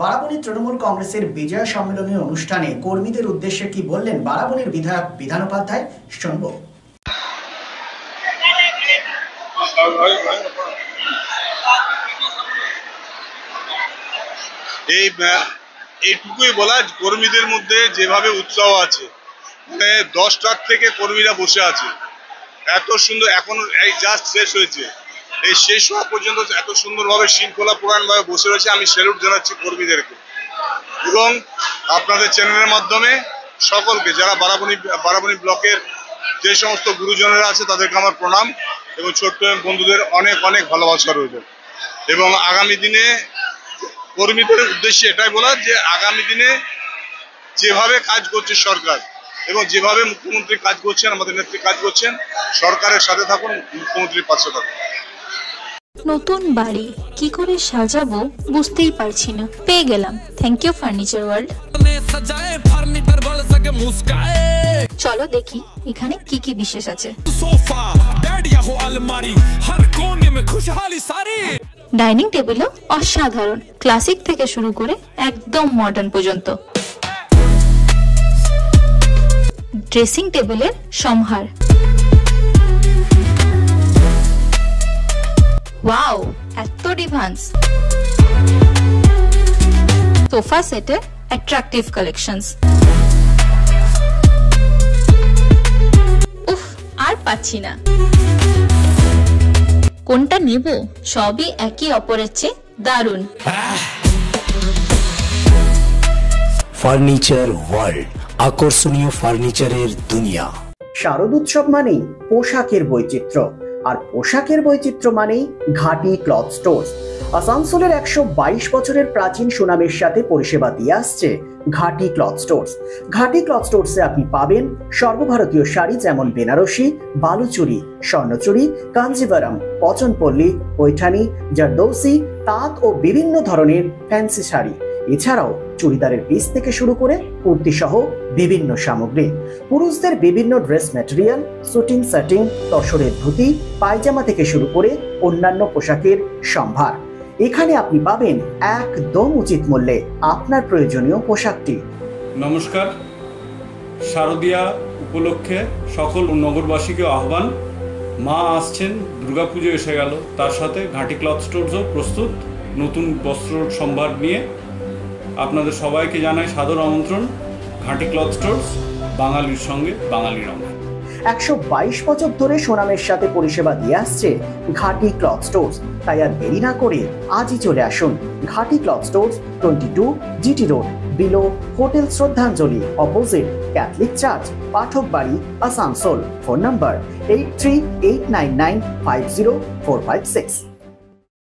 বারাবণী তৃণমূল কংগ্রেসের বিজয় সম্মেলনী অনুষ্ঠানে কর্মীদের উদ্দেশ্যে কি বললেন বারাবণীর বিধায়ক বিধান উপাধ্যায়, শুনবো। এইটুকুই বলা, কর্মীদের মধ্যে যেভাবে উৎসাহ আছে, মানে 10টার থেকে কর্মীরা বসে আছে, এত সুন্দর। এখন এই জাস্ট শেষ হয়েছে, এই শেষ হওয়া পর্যন্ত এত সুন্দরভাবে শৃঙ্খলা পুরাণভাবে বসে রয়েছে। আমি স্যালুট জানাচ্ছি কর্মীদেরকে এবং আপনাদের চ্যানেলের মাধ্যমে সকলকে, যারা বারাবণী ব্লকের যে সমস্ত গুরুজনেরা আছে তাদেরকে আমার প্রণাম এবং ছোট্ট বন্ধুদের অনেক অনেক ভালোবাসা রইল। এবং আগামী দিনে কর্মীদের উদ্দেশ্যে এটাই বলার যে আগামী দিনে যেভাবে কাজ করছে সরকার এবং যেভাবে মুখ্যমন্ত্রী কাজ করছেন, আমাদের নেত্রী কাজ করছেন, সরকারের সাথে থাকুন, মুখ্যমন্ত্রীর পাশে থাকুন। নতুন বাড়ি কি করে সাজাবো বুঝতেই পারছি না, পেয়ে গেলাম থ্যাংক ইউ ফার্নিচার ওয়ার্ল্ড। চলো দেখি এখানে কি কি বিশেষ আছে। ডাইনিং টেবিলও অসাধারণ, ক্লাসিক থেকে শুরু করে একদম মডার্ন পর্যন্ত। ড্রেসিং টেবিলের সম্ভার, ওয়াও এত ডিভান্স। সোফা সেটের অ্যাট্রাকটিভ কালেকশনস, উফ আর পাচ্ছি না, কোনটা নেব? সবই একই অপরের চেয়ে দারুণ। ফার্নিচার ওয়ার্ল্ড, আকর্ষণীয় ফার্নিচারের দুনিয়া। শারদোৎসব মানেই পোশাকের বৈচিত্র্য, আর পোশাকের বৈচিত্র্য মানেই ঘাটি ক্লথ স্টোর্স। আসানসোলের 122 বছরের প্রাচীন সুনামের সাথে পরিষেবা দিয়ে আসছে ঘাটি ক্লথ স্টোর্স। ঘাটি ক্লথ স্টোর্সে আপনি পাবেন সর্বভারতীয় শাড়ি যেমন বেনারসি, বালুচুরি, স্বর্ণচুরি, কাঞ্জিভারাম, পচনপল্লী, পৈঠানি, জারদৌসি, তাঁত ও বিভিন্ন ধরনের ফ্যান্সি শাড়ি। এছাড়াও চুড়িদারের পিস থেকে শুরু করে কুর্তি সহ বিভিন্ন সামগ্রী, পুরুষদের বিভিন্ন ড্রেস ম্যাটেরিয়াল, শুটিং সেটিং, তসরের ধুতি, পায়জামা থেকে শুরু করে অন্যান্য পোশাকের সম্ভার। এখানে আপনি পাবেন একদম উচিত মূল্যে আপনার প্রয়োজনীয় পোশাকটি। নমস্কার, শারদীয়া উপলক্ষে সকল নগরবাসীকে আহ্বান। মা আসছেন, দুর্গাপুজো এসে গেল, তার সাথে ঘাটি ক্লথ স্টোরসও প্রস্তুত নতুন বস্ত্র সম্ভার নিয়ে। আপনাদের সবাইকে জানাই সাদর আমন্ত্রণ। ঘাটি ক্লথ স্টোরস, বাঙালির সঙ্গে বাঙালির রঙ। 122 বছর ধরে সুনামের সাথে পরিষেবা দিয়ে আসছে ঘাটি ক্লথ স্টোরস। তাই আর দেরি না করে আজই চলে আসুন ঘাটি cloth stores, 22 GT road, below hotel শ্রদ্ধাঞ্জলি, অপোজিট ক্যাথলিক চার্চ, পাঠক বাড়ি, আসানসোল। Phone number 8389950456।